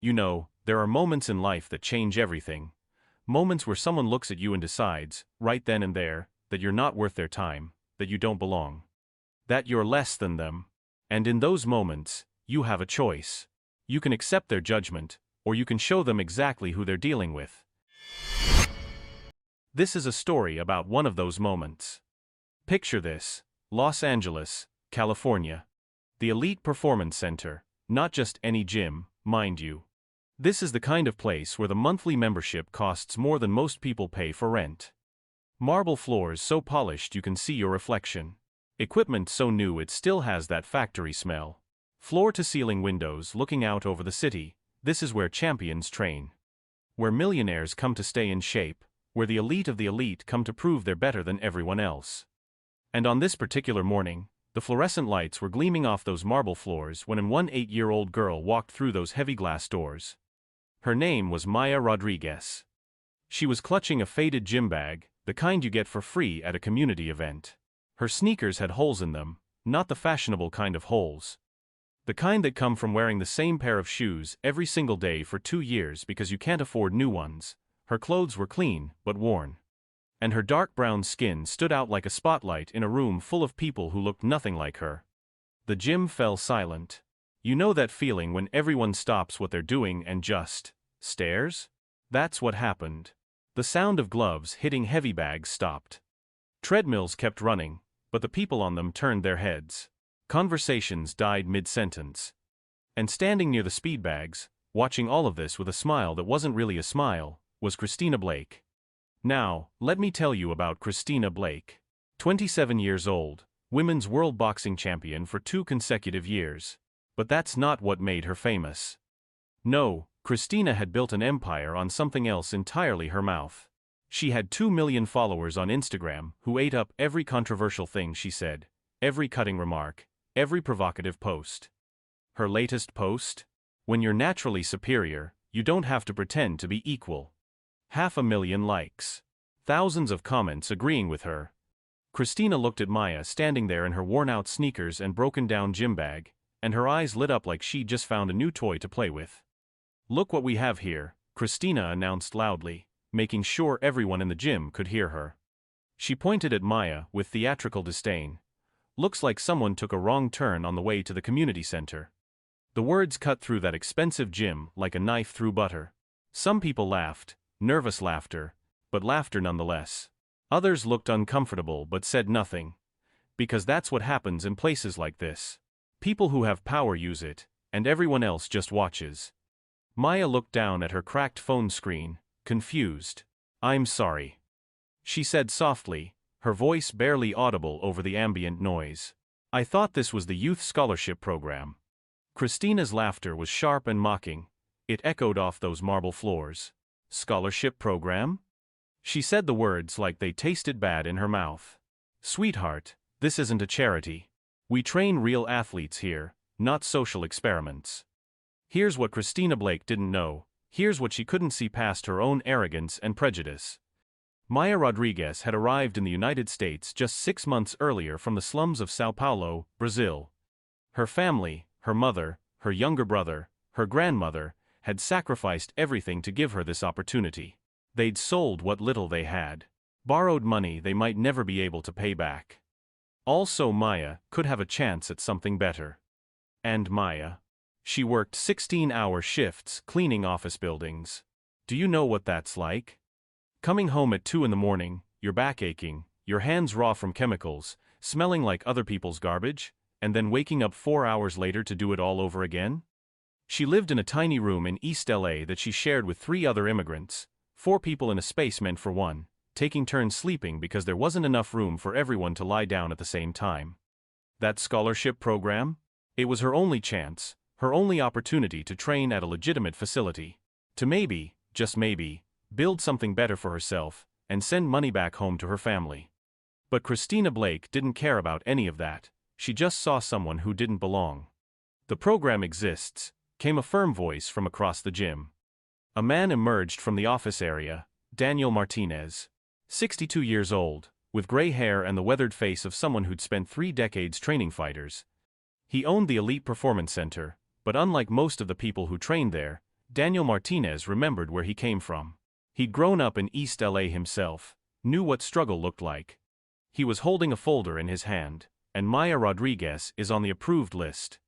You know, there are moments in life that change everything. Moments where someone looks at you and decides, right then and there, that you're not worth their time, that you don't belong, that you're less than them. And in those moments, you have a choice. You can accept their judgment, or you can show them exactly who they're dealing with. This is a story about one of those moments. Picture this: Los Angeles, California. The Elite Performance Center, not just any gym, mind you. This is the kind of place where the monthly membership costs more than most people pay for rent. Marble floors so polished you can see your reflection. Equipment so new it still has that factory smell. Floor-to-ceiling windows looking out over the city. This is where champions train. Where millionaires come to stay in shape. Where the elite of the elite come to prove they're better than everyone else. And on this particular morning, the fluorescent lights were gleaming off those marble floors when an 8-year-old girl walked through those heavy glass doors. Her name was Maya Rodriguez. She was clutching a faded gym bag, the kind you get for free at a community event. Her sneakers had holes in them, not the fashionable kind of holes. The kind that come from wearing the same pair of shoes every single day for 2 years because you can't afford new ones. Her clothes were clean, but worn. And her dark brown skin stood out like a spotlight in a room full of people who looked nothing like her. The gym fell silent. You know that feeling when everyone stops what they're doing and just stares? That's what happened. The sound of gloves hitting heavy bags stopped. Treadmills kept running, but the people on them turned their heads. Conversations died mid-sentence. And standing near the speed bags, watching all of this with a smile that wasn't really a smile, was Christina Blake. Now, let me tell you about Christina Blake. 27 years old, women's world boxing champion for 2 consecutive years. But that's not what made her famous. No, Christina had built an empire on something else entirely: her mouth. She had 2 million followers on Instagram who ate up every controversial thing she said, every cutting remark, every provocative post. Her latest post? When you're naturally superior, you don't have to pretend to be equal. 500,000 likes. Thousands of comments agreeing with her. Christina looked at Maya standing there in her worn-out sneakers and broken-down gym bag, and her eyes lit up like she'd just found a new toy to play with. "Look what we have here," Christina announced loudly, making sure everyone in the gym could hear her. She pointed at Maya with theatrical disdain. "Looks like someone took a wrong turn on the way to the community center." The words cut through that expensive gym like a knife through butter. Some people laughed, nervous laughter, but laughter nonetheless. Others looked uncomfortable but said nothing. Because that's what happens in places like this. People who have power use it, and everyone else just watches. Maya looked down at her cracked phone screen, confused. "I'm sorry," she said softly, her voice barely audible over the ambient noise. "I thought this was the youth scholarship program." Christina's laughter was sharp and mocking. It echoed off those marble floors. "Scholarship program?" She said the words like they tasted bad in her mouth. "Sweetheart, this isn't a charity. We train real athletes here, not social experiments." Here's what Christina Blake didn't know. Here's what she couldn't see past her own arrogance and prejudice. Maya Rodriguez had arrived in the United States just 6 months earlier from the slums of Sao Paulo, Brazil. Her family, her mother, her younger brother, her grandmother, had sacrificed everything to give her this opportunity. They'd sold what little they had. Borrowed money they might never be able to pay back. Also Maya could have a chance at something better. And Maya? She worked 16-hour shifts cleaning office buildings. Do you know what that's like? Coming home at 2 in the morning, your back aching, your hands raw from chemicals, smelling like other people's garbage, and then waking up 4 hours later to do it all over again? She lived in a tiny room in East LA that she shared with 3 other immigrants, 4 people in a space meant for one, taking turns sleeping because there wasn't enough room for everyone to lie down at the same time. That scholarship program? It was her only chance, her only opportunity to train at a legitimate facility. To maybe, just maybe, build something better for herself, and send money back home to her family. But Christina Blake didn't care about any of that. She just saw someone who didn't belong. "The program exists," came a firm voice from across the gym. A man emerged from the office area, Daniel Martinez. 62 years old, with gray hair and the weathered face of someone who'd spent 3 decades training fighters. He owned the Elite Performance Center, but unlike most of the people who trained there, Daniel Martinez remembered where he came from. He'd grown up in East LA himself, knew what struggle looked like. He was holding a folder in his hand, and Maya Rodriguez is on the approved list.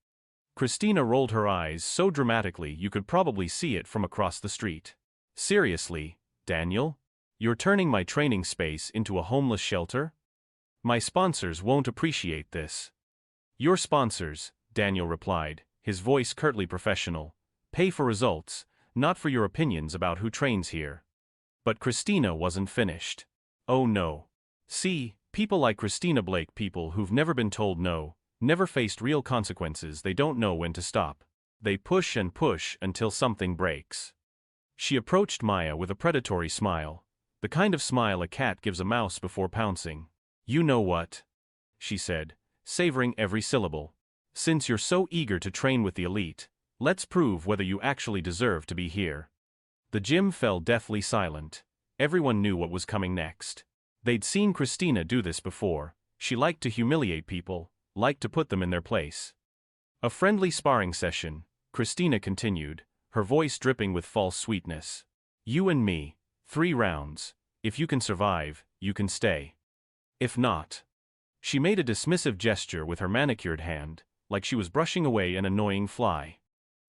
Christina rolled her eyes so dramatically you could probably see it from across the street. Seriously, Daniel? You're turning my training space into a homeless shelter? My sponsors won't appreciate this. Your sponsors, Daniel replied, his voice curtly professional, pay for results, not for your opinions about who trains here. But Christina wasn't finished. Oh no. See, people like Christina Blake, people who've never been told no, never faced real consequences, they don't know when to stop. They push and push until something breaks. She approached Maya with a predatory smile, the kind of smile a cat gives a mouse before pouncing. You know what? She said, savoring every syllable. Since you're so eager to train with the elite, let's prove whether you actually deserve to be here. The gym fell deathly silent. Everyone knew what was coming next. They'd seen Christina do this before. She liked to humiliate people, liked to put them in their place. A friendly sparring session, Christina continued, her voice dripping with false sweetness. You and me, 3 rounds. If you can survive, you can stay. If not. She made a dismissive gesture with her manicured hand, like she was brushing away an annoying fly.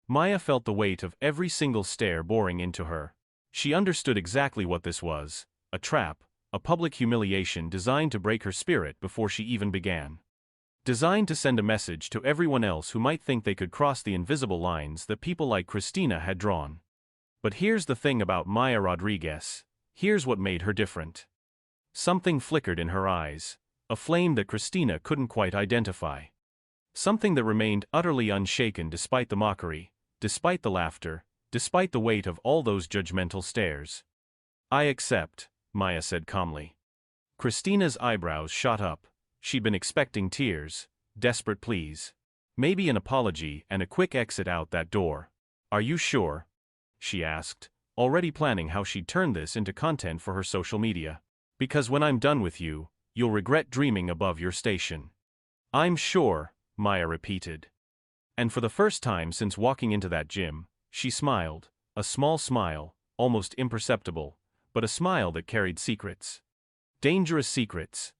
Maya felt the weight of every single stare boring into her. She understood exactly what this was, a trap, a public humiliation designed to break her spirit before she even began. Designed to send a message to everyone else who might think they could cross the invisible lines that people like Christina had drawn. But here's the thing about Maya Rodriguez. Here's what made her different. Something flickered in her eyes, a flame that Christina couldn't quite identify. Something that remained utterly unshaken despite the mockery, despite the laughter, despite the weight of all those judgmental stares. I accept, Maya said calmly. Christina's eyebrows shot up. She'd been expecting tears, desperate pleas. Maybe an apology and a quick exit out that door. Are you sure? She asked, already planning how she'd turn this into content for her social media. Because when I'm done with you, you'll regret dreaming above your station. I'm sure, Maya repeated. And for the first time since walking into that gym, she smiled, a small smile, almost imperceptible, but a smile that carried secrets. Dangerous secrets.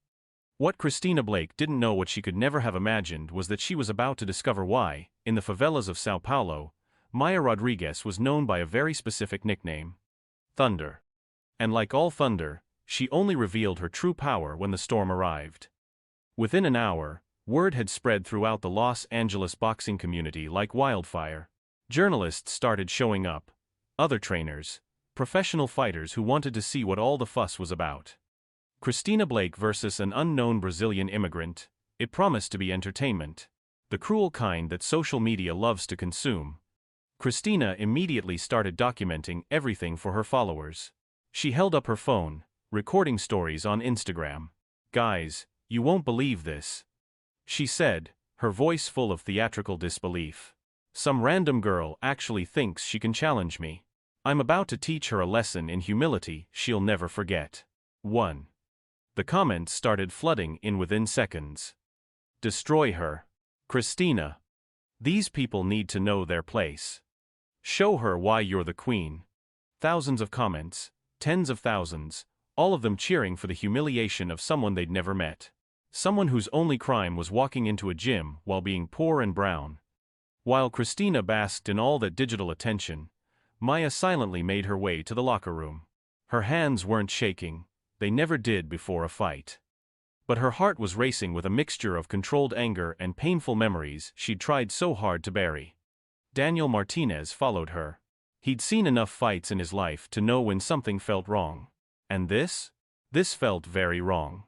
What Christina Blake didn't know, what she could never have imagined, was that she was about to discover why, in the favelas of Sao Paulo, Maya Rodriguez was known by a very specific nickname. Thunder. And like all thunder, she only revealed her true power when the storm arrived. Within an hour, word had spread throughout the Los Angeles boxing community like wildfire. Journalists started showing up, other trainers, professional fighters who wanted to see what all the fuss was about. Christina Blake versus an unknown Brazilian immigrant. It promised to be entertainment, the cruel kind that social media loves to consume. Christina immediately started documenting everything for her followers. She held up her phone, recording stories on Instagram. Guys, you won't believe this, she said, her voice full of theatrical disbelief. Some random girl actually thinks she can challenge me. I'm about to teach her a lesson in humility she'll never forget. 1. The comments started flooding in within seconds. Destroy her. Christina. These people need to know their place. Show her why you're the queen. Thousands of comments, tens of thousands, all of them cheering for the humiliation of someone they'd never met. Someone whose only crime was walking into a gym while being poor and brown. While Christina basked in all that digital attention, Maya silently made her way to the locker room. Her hands weren't shaking, they never did before a fight. But her heart was racing with a mixture of controlled anger and painful memories she'd tried so hard to bury. Daniel Martinez followed her. He'd seen enough fights in his life to know when something felt wrong. And this? This felt very wrong.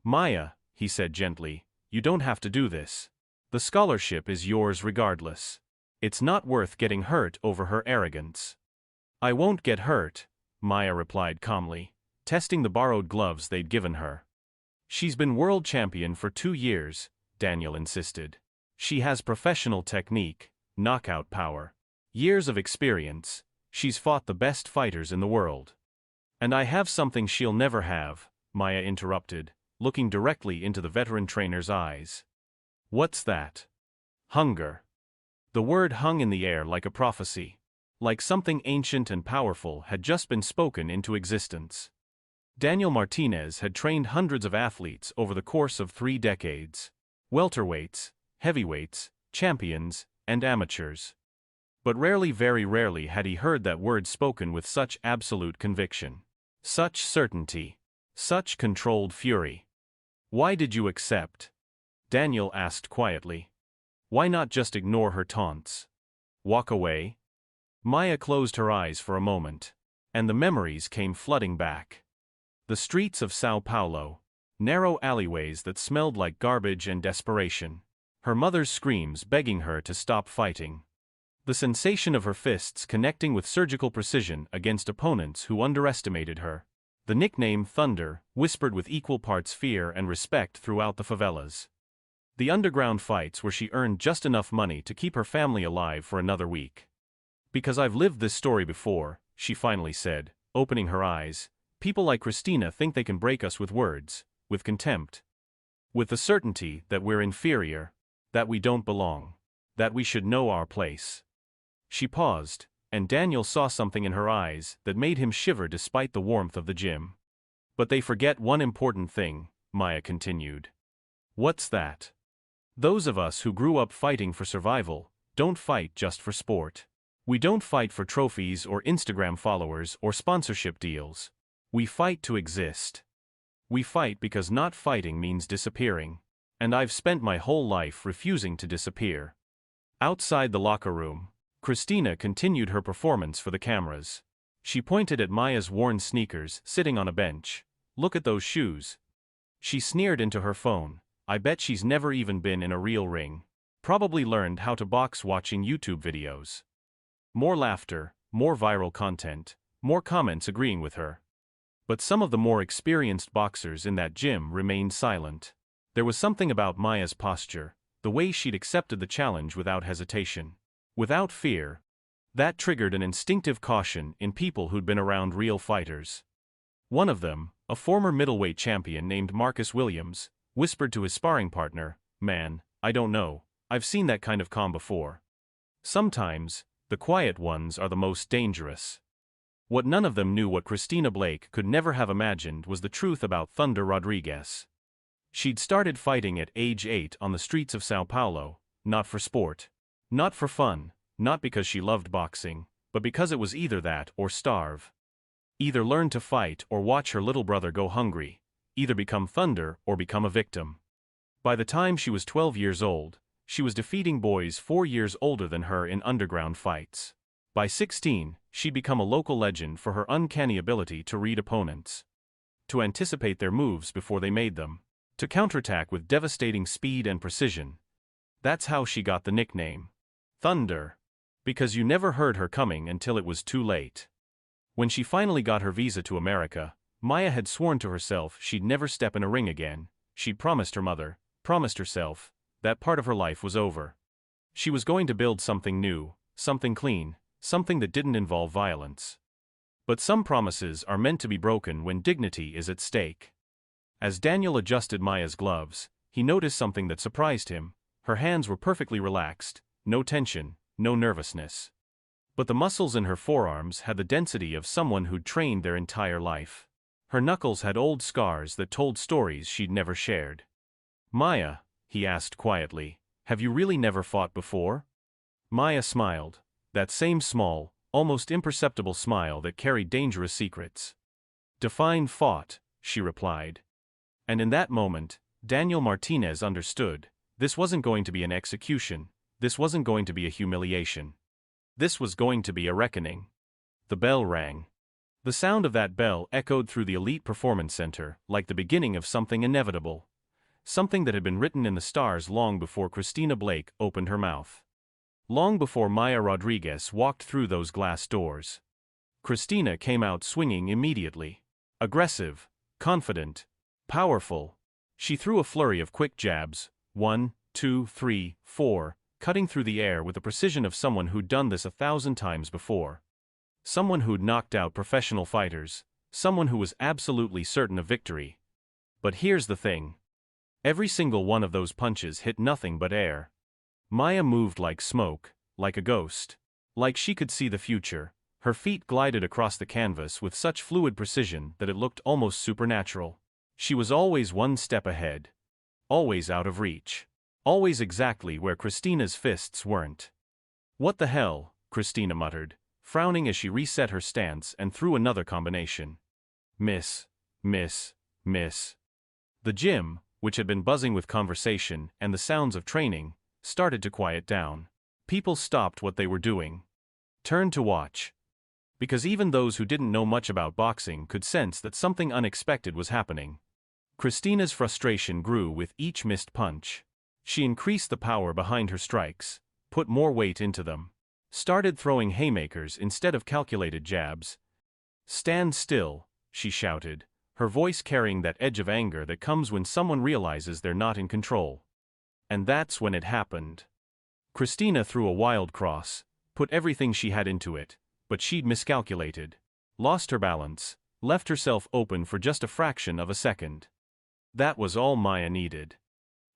Maya, he said gently, you don't have to do this. The scholarship is yours regardless. It's not worth getting hurt over her arrogance. I won't get hurt, Maya replied calmly, testing the borrowed gloves they'd given her. She's been world champion for 2 years, Daniel insisted. She has professional technique, knockout power, years of experience. She's fought the best fighters in the world. And I have something she'll never have, Maya interrupted, looking directly into the veteran trainer's eyes. What's that? Hunger. The word hung in the air like a prophecy. like something ancient and powerful had just been spoken into existence. Daniel Martinez had trained hundreds of athletes over the course of 3 decades. Welterweights, heavyweights, champions, and amateurs. But rarely, very rarely had he heard that word spoken with such absolute conviction. Such certainty. Such controlled fury. "Why did you accept?" Daniel asked quietly. "Why not just ignore her taunts? Walk away?" Maya closed her eyes for a moment. And the memories came flooding back. The streets of Sao Paulo. Narrow alleyways that smelled like garbage and desperation. Her mother's screams begging her to stop fighting. The sensation of her fists connecting with surgical precision against opponents who underestimated her. The nickname Thunder, whispered with equal parts fear and respect throughout the favelas. The underground fights where she earned just enough money to keep her family alive for another week. "Because I've lived this story before," she finally said, opening her eyes. "People like Christina think they can break us with words, with contempt. With the certainty that we're inferior, that we don't belong, that we should know our place." She paused, and Daniel saw something in her eyes that made him shiver despite the warmth of the gym. "But they forget one important thing," Maya continued. "What's that? Those of us who grew up fighting for survival don't fight just for sport. We don't fight for trophies or Instagram followers or sponsorship deals. We fight to exist. We fight because not fighting means disappearing. And I've spent my whole life refusing to disappear." Outside the locker room, Christina continued her performance for the cameras. She pointed at Maya's worn sneakers sitting on a bench. "Look at those shoes." She sneered into her phone. "I bet she's never even been in a real ring. Probably learned how to box watching YouTube videos." More laughter, more viral content, more comments agreeing with her. But some of the more experienced boxers in that gym remained silent. There was something about Maya's posture, the way she'd accepted the challenge without hesitation. Without fear. That triggered an instinctive caution in people who'd been around real fighters. One of them, a former middleweight champion named Marcus Williams, whispered to his sparring partner, "Man, I don't know, I've seen that kind of calm before. Sometimes, the quiet ones are the most dangerous." What none of them knew, what Christina Blake could never have imagined, was the truth about Thunder Rodriguez. She'd started fighting at age 8 on the streets of Sao Paulo, not for sport. Not for fun, not because she loved boxing, but because it was either that or starve. Either learn to fight or watch her little brother go hungry. Either become Thunder or become a victim. By the time she was 12 years old, she was defeating boys 4 years older than her in underground fights. By 16, she'd become a local legend for her uncanny ability to read opponents. To anticipate their moves before they made them. To counterattack with devastating speed and precision. That's how she got the nickname Thunder. Because you never heard her coming until it was too late. When she finally got her visa to America, Maya had sworn to herself she'd never step in a ring again. She'd promised her mother, promised herself, that part of her life was over. She was going to build something new, something clean, something that didn't involve violence. But some promises are meant to be broken when dignity is at stake. As Daniel adjusted Maya's gloves, he noticed something that surprised him. Her hands were perfectly relaxed, no tension, no nervousness. But the muscles in her forearms had the density of someone who'd trained their entire life. Her knuckles had old scars that told stories she'd never shared. "Maya," he asked quietly, "have you really never fought before?" Maya smiled, that same small, almost imperceptible smile that carried dangerous secrets. "Define fought," she replied. And in that moment, Daniel Martinez understood. This wasn't going to be an execution. This wasn't going to be a humiliation. This was going to be a reckoning. The bell rang. The sound of that bell echoed through the elite performance center, like the beginning of something inevitable. Something that had been written in the stars long before Christina Blake opened her mouth. Long before Maya Rodriguez walked through those glass doors. Christina came out swinging immediately. Aggressive, confident, powerful. She threw a flurry of quick jabs, 1, 2, 3, 4, cutting through the air with the precision of someone who'd done this 1,000 times before. Someone who'd knocked out professional fighters, someone who was absolutely certain of victory. But here's the thing. Every single one of those punches hit nothing but air. Maya moved like smoke, like a ghost. Like she could see the future, her feet glided across the canvas with such fluid precision that it looked almost supernatural. She was always one step ahead. Always out of reach. Always exactly where Christina's fists weren't. "What the hell?" Christina muttered, frowning as she reset her stance and threw another combination. Miss. Miss. Miss. The gym, which had been buzzing with conversation and the sounds of training, started to quiet down. People stopped what they were doing. Turned to watch. Because even those who didn't know much about boxing could sense that something unexpected was happening. Christina's frustration grew with each missed punch. She increased the power behind her strikes, put more weight into them. Started throwing haymakers instead of calculated jabs. "Stand still," she shouted, her voice carrying that edge of anger that comes when someone realizes they're not in control. And that's when it happened. Christina threw a wild cross, put everything she had into it, but she'd miscalculated. Lost her balance, left herself open for just a fraction of a second. That was all Maya needed.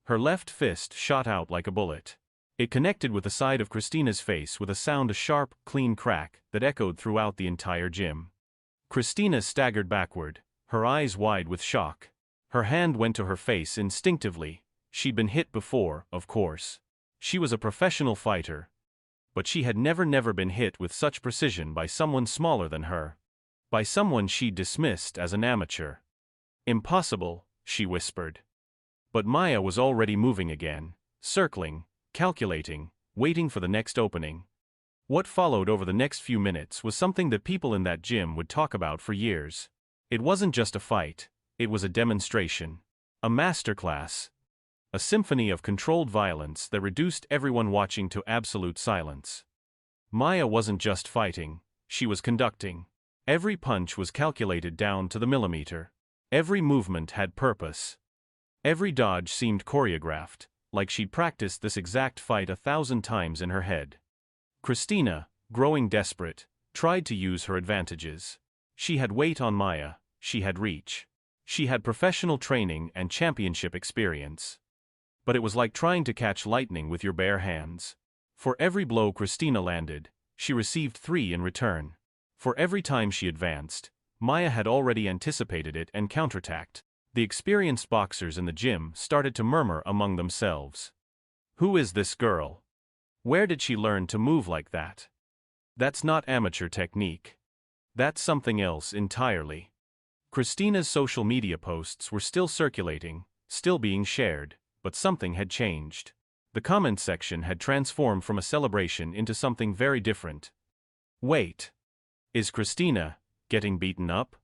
Her left fist shot out like a bullet. It connected with the side of Christina's face with a sharp, clean crack that echoed throughout the entire gym. Christina staggered backward, her eyes wide with shock. Her hand went to her face instinctively. She'd been hit before, of course. She was a professional fighter. But she had never been hit with such precision by someone smaller than her. By someone she'd dismissed as an amateur. "Impossible," she whispered. But Maya was already moving again, circling, calculating, waiting for the next opening. What followed over the next few minutes was something that people in that gym would talk about for years. It wasn't just a fight, it was a demonstration. A masterclass. A symphony of controlled violence that reduced everyone watching to absolute silence. Maya wasn't just fighting, she was conducting. Every punch was calculated down to the millimeter. Every movement had purpose. Every dodge seemed choreographed, like she'd practiced this exact fight 1,000 times in her head. Christina, growing desperate, tried to use her advantages. She had weight on Maya, she had reach. She had professional training and championship experience. But it was like trying to catch lightning with your bare hands. For every blow Christina landed, she received 3 in return. For every time she advanced, Maya had already anticipated it and counterattacked. The experienced boxers in the gym started to murmur among themselves. "Who is this girl? Where did she learn to move like that? That's not amateur technique. That's something else entirely." Christina's social media posts were still circulating, still being shared, but something had changed. The comment section had transformed from a celebration into something very different. "Wait. Is Christina getting beaten up?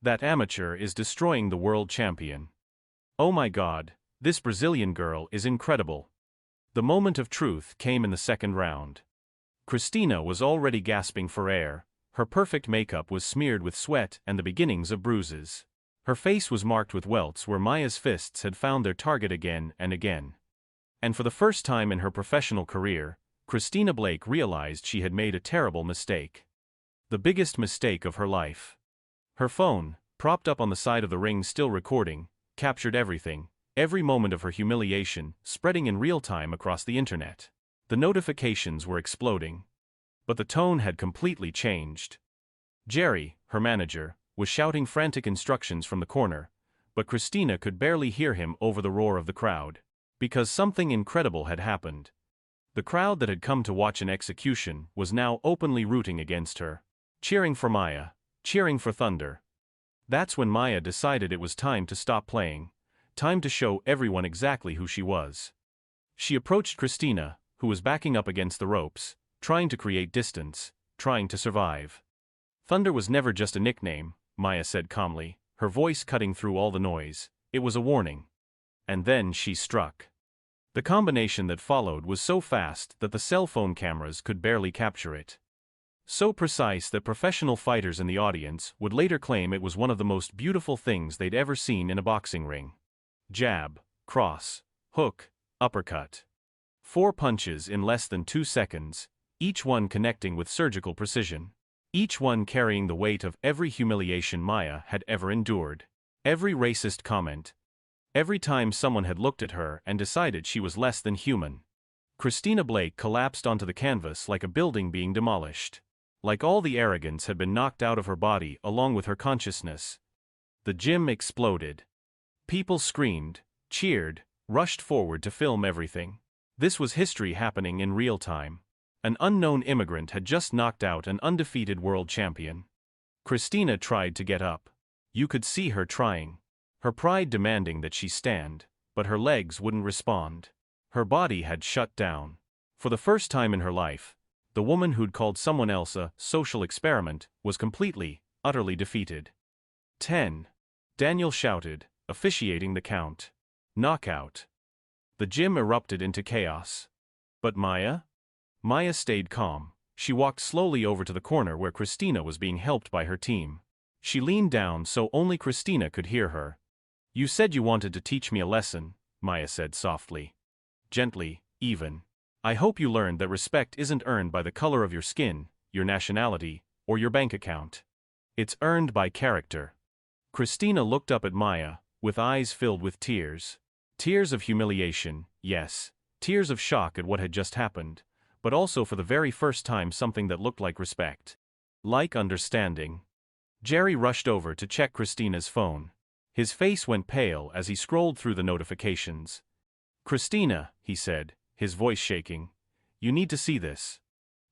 That amateur is destroying the world champion. Oh my God, this Brazilian girl is incredible." The moment of truth came in the second round. Christina was already gasping for air, her perfect makeup was smeared with sweat and the beginnings of bruises. Her face was marked with welts where Maya's fists had found their target again and again. And for the first time in her professional career, Christina Blake realized she had made a terrible mistake. The biggest mistake of her life. Her phone, propped up on the side of the ring still recording, captured everything, every moment of her humiliation, spreading in real time across the internet. The notifications were exploding. But the tone had completely changed. Jerry, her manager, was shouting frantic instructions from the corner, but Christina could barely hear him over the roar of the crowd. Because something incredible had happened. The crowd that had come to watch an execution was now openly rooting against her. Cheering for Maya, cheering for Thunder. That's when Maya decided it was time to stop playing, time to show everyone exactly who she was. She approached Christina, who was backing up against the ropes, trying to create distance, trying to survive. "Thunder was never just a nickname," Maya said calmly, her voice cutting through all the noise. "It was a warning." And then she struck. The combination that followed was so fast that the cell phone cameras could barely capture it. So precise that professional fighters in the audience would later claim it was one of the most beautiful things they'd ever seen in a boxing ring. Jab, cross, hook, uppercut. 4 punches in less than 2 seconds, each one connecting with surgical precision. Each one carrying the weight of every humiliation Maya had ever endured. Every racist comment. Every time someone had looked at her and decided she was less than human. Christina Blake collapsed onto the canvas like a building being demolished. Like all the arrogance had been knocked out of her body along with her consciousness. The gym exploded. People screamed, cheered, rushed forward to film everything. This was history happening in real time. An unknown immigrant had just knocked out an undefeated world champion. Christina tried to get up. You could see her trying. Her pride demanding that she stand, but her legs wouldn't respond. Her body had shut down. For the first time in her life, the woman who'd called someone else a social experiment was completely, utterly defeated. 10. Daniel shouted, officiating the count. Knockout. The gym erupted into chaos. But Maya? Maya stayed calm. She walked slowly over to the corner where Christina was being helped by her team. She leaned down so only Christina could hear her. You said you wanted to teach me a lesson, Maya said softly. Gently, even. I hope you learned that respect isn't earned by the color of your skin, your nationality, or your bank account. It's earned by character. Christina looked up at Maya, with eyes filled with tears. Tears of humiliation, yes. Tears of shock at what had just happened, but also for the very first time something that looked like respect. Like understanding. Jerry rushed over to check Christina's phone. His face went pale as he scrolled through the notifications. Christina, he said, his voice shaking. You need to see this.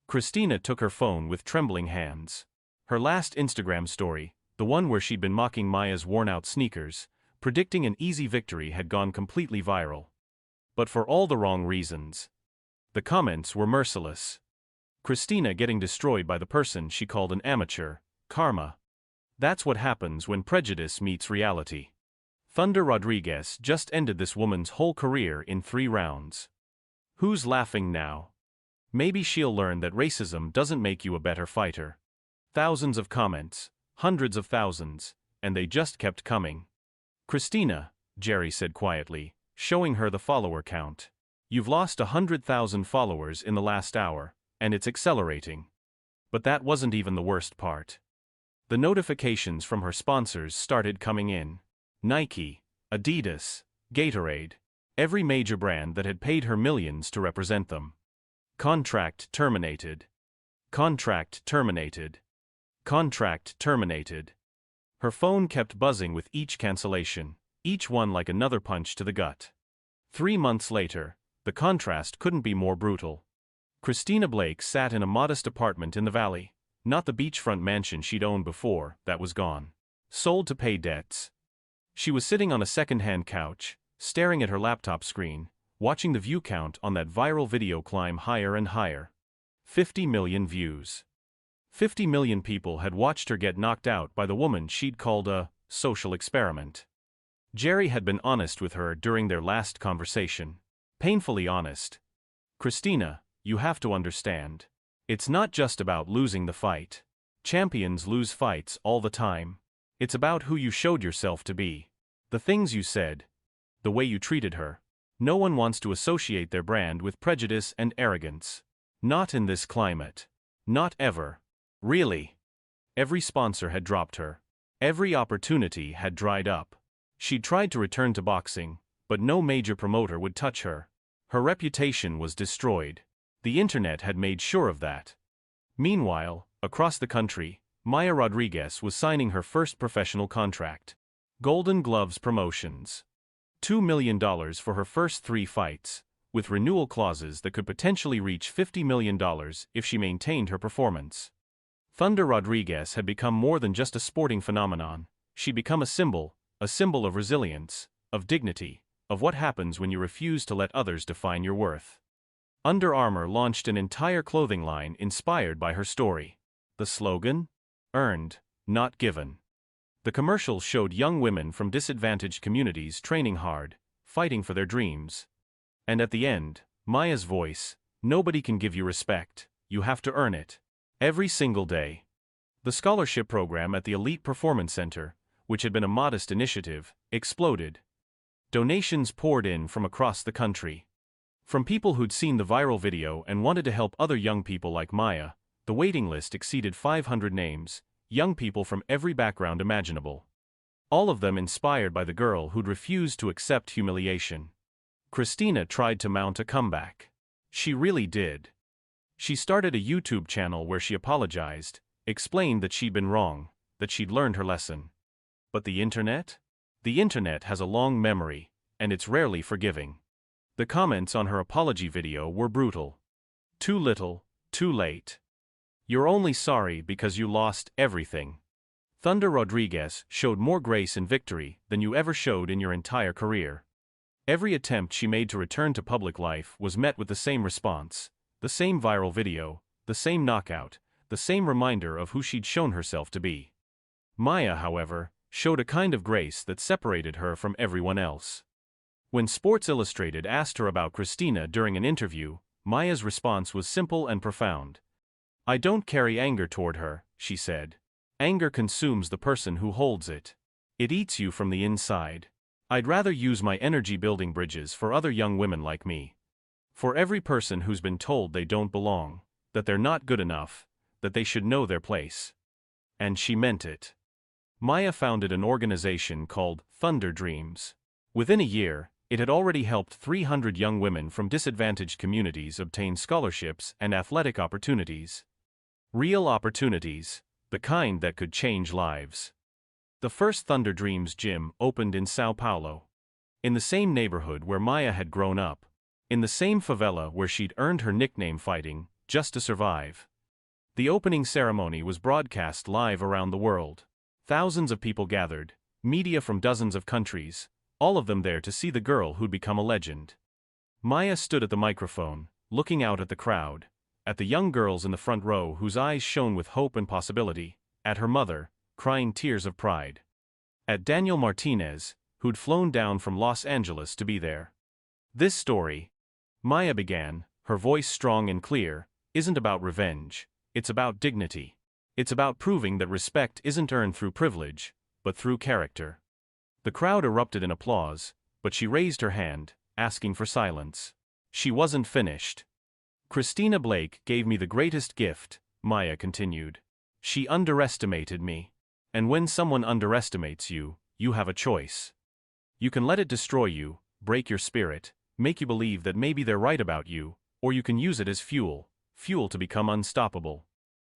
Christina took her phone with trembling hands. Her last Instagram story, the one where she'd been mocking Maya's worn-out sneakers, predicting an easy victory, had gone completely viral. But for all the wrong reasons. The comments were merciless. Christina getting destroyed by the person she called an amateur, karma. That's what happens when prejudice meets reality. Thunder Rodriguez just ended this woman's whole career in 3 rounds. Who's laughing now? Maybe she'll learn that racism doesn't make you a better fighter. Thousands of comments, hundreds of thousands, and they just kept coming. Christina, Jerry said quietly, showing her the follower count. You've lost 100,000 followers in the last hour, and it's accelerating. But that wasn't even the worst part. The notifications from her sponsors started coming in. Nike, Adidas, Gatorade, every major brand that had paid her millions to represent them. Contract terminated. Contract terminated. Contract terminated. Her phone kept buzzing with each cancellation, each one like another punch to the gut. 3 months later, the contrast couldn't be more brutal. Christina Blake sat in a modest apartment in the valley, not the beachfront mansion she'd owned before, that was gone. Sold to pay debts. She was sitting on a second-hand couch, staring at her laptop screen, watching the view count on that viral video climb higher and higher. 50 million views. 50 million people had watched her get knocked out by the woman she'd called a social experiment. Jerry had been honest with her during their last conversation. Painfully honest. Christina, you have to understand. It's not just about losing the fight. Champions lose fights all the time. It's about who you showed yourself to be. The things you said. The way you treated her. No one wants to associate their brand with prejudice and arrogance. Not in this climate. Not ever. Really. Every sponsor had dropped her. Every opportunity had dried up. She'd tried to return to boxing, but no major promoter would touch her. Her reputation was destroyed. The internet had made sure of that. Meanwhile, across the country, Maya Rodriguez was signing her first professional contract. Golden Gloves Promotions. $2 million for her first 3 fights, with renewal clauses that could potentially reach $50 million if she maintained her performance. Thunder Rodriguez had become more than just a sporting phenomenon. She'd become a symbol of resilience, of dignity, of what happens when you refuse to let others define your worth. Under Armour launched an entire clothing line inspired by her story. The slogan? Earned, not given. The commercials showed young women from disadvantaged communities training hard, fighting for their dreams. And at the end, Maya's voice, nobody can give you respect, you have to earn it. Every single day. The scholarship program at the Elite Performance Center, which had been a modest initiative, exploded. Donations poured in from across the country. From people who'd seen the viral video and wanted to help other young people like Maya, the waiting list exceeded 500 names, young people from every background imaginable. All of them inspired by the girl who'd refused to accept humiliation. Christina tried to mount a comeback. She really did. She started a YouTube channel where she apologized, explained that she'd been wrong, that she'd learned her lesson. But the internet? The internet has a long memory, and it's rarely forgiving. The comments on her apology video were brutal. Too little, too late. You're only sorry because you lost everything. Thunder Rodriguez showed more grace and victory than you ever showed in your entire career. Every attempt she made to return to public life was met with the same response, the same viral video, the same knockout, the same reminder of who she'd shown herself to be. Maya, however, showed a kind of grace that separated her from everyone else. When Sports Illustrated asked her about Christina during an interview, Maya's response was simple and profound. "I don't carry anger toward her," she said. "Anger consumes the person who holds it. It eats you from the inside. I'd rather use my energy building bridges for other young women like me. For every person who's been told they don't belong, that they're not good enough, that they should know their place." And she meant it. Maya founded an organization called Thunder Dreams. Within a year, it had already helped 300 young women from disadvantaged communities obtain scholarships and athletic opportunities. Real opportunities, the kind that could change lives. The first Thunder Dreams gym opened in Sao Paulo. In the same neighborhood where Maya had grown up. In the same favela where she'd earned her nickname Fighting, just to survive. The opening ceremony was broadcast live around the world. Thousands of people gathered, media from dozens of countries, all of them there to see the girl who'd become a legend. Maya stood at the microphone, looking out at the crowd, at the young girls in the front row whose eyes shone with hope and possibility, at her mother, crying tears of pride. At Daniel Martinez, who'd flown down from Los Angeles to be there. "This story," Maya began, her voice strong and clear, "isn't about revenge, it's about dignity. It's about proving that respect isn't earned through privilege, but through character." The crowd erupted in applause, but she raised her hand, asking for silence. She wasn't finished. "Christina Blake gave me the greatest gift," Maya continued. "She underestimated me. And when someone underestimates you, you have a choice. You can let it destroy you, break your spirit, make you believe that maybe they're right about you, or you can use it as fuel to become unstoppable.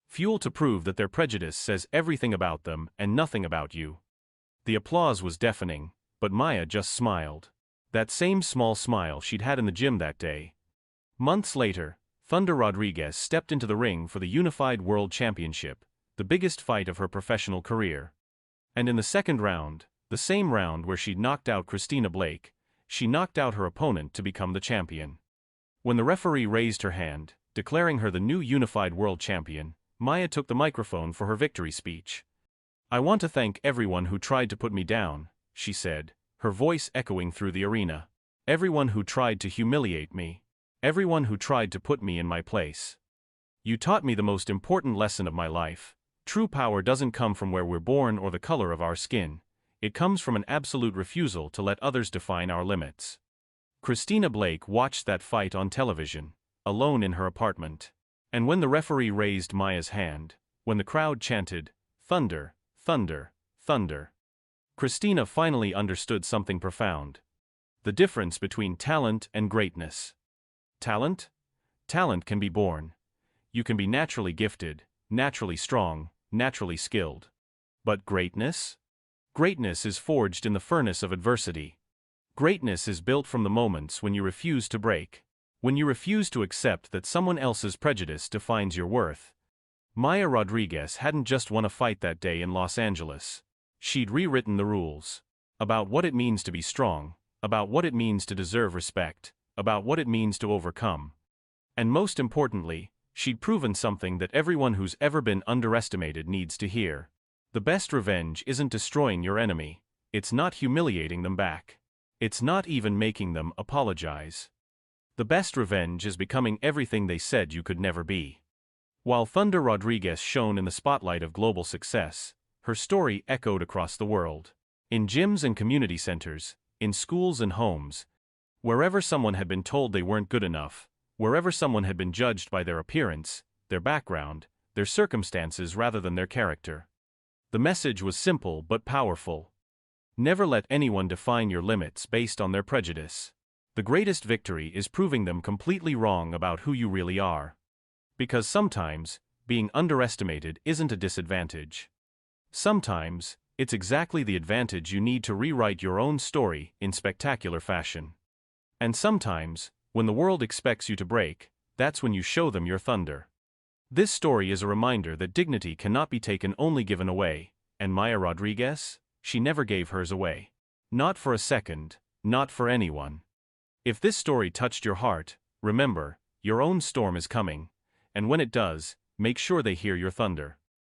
Fuel to prove that their prejudice says everything about them and nothing about you." The applause was deafening, but Maya just smiled. That same small smile she'd had in the gym that day. Months later, Thunder Rodriguez stepped into the ring for the Unified World Championship, the biggest fight of her professional career. And in the second round, the same round where she'd knocked out Christina Blake, she knocked out her opponent to become the champion. When the referee raised her hand, declaring her the new Unified World Champion, Maya took the microphone for her victory speech. "I want to thank everyone who tried to put me down," she said, her voice echoing through the arena. "Everyone who tried to humiliate me. Everyone who tried to put me in my place. You taught me the most important lesson of my life. True power doesn't come from where we're born or the color of our skin. It comes from an absolute refusal to let others define our limits." Christina Blake watched that fight on television, alone in her apartment. And when the referee raised Maya's hand, when the crowd chanted, "Thunder, thunder, thunder," Christina finally understood something profound. The difference between talent and greatness. Talent? Talent can be born. You can be naturally gifted, naturally strong, naturally skilled. But greatness? Greatness is forged in the furnace of adversity. Greatness is built from the moments when you refuse to break. When you refuse to accept that someone else's prejudice defines your worth. Maya Rodriguez hadn't just won a fight that day in Los Angeles. She'd rewritten the rules. About what it means to be strong, about what it means to deserve respect, about what it means to overcome. And most importantly, she'd proven something that everyone who's ever been underestimated needs to hear. The best revenge isn't destroying your enemy. It's not humiliating them back. It's not even making them apologize. The best revenge is becoming everything they said you could never be. While Thunder Rodriguez shone in the spotlight of global success, her story echoed across the world. In gyms and community centers, in schools and homes, wherever someone had been told they weren't good enough, wherever someone had been judged by their appearance, their background, their circumstances rather than their character. The message was simple but powerful. Never let anyone define your limits based on their prejudice. The greatest victory is proving them completely wrong about who you really are. Because sometimes, being underestimated isn't a disadvantage. Sometimes, it's exactly the advantage you need to rewrite your own story in spectacular fashion. And sometimes, when the world expects you to break, that's when you show them your thunder. This story is a reminder that dignity cannot be taken, only given away, and Maya Rodriguez, she never gave hers away. Not for a second, not for anyone. If this story touched your heart, remember, your own storm is coming, and when it does, make sure they hear your thunder.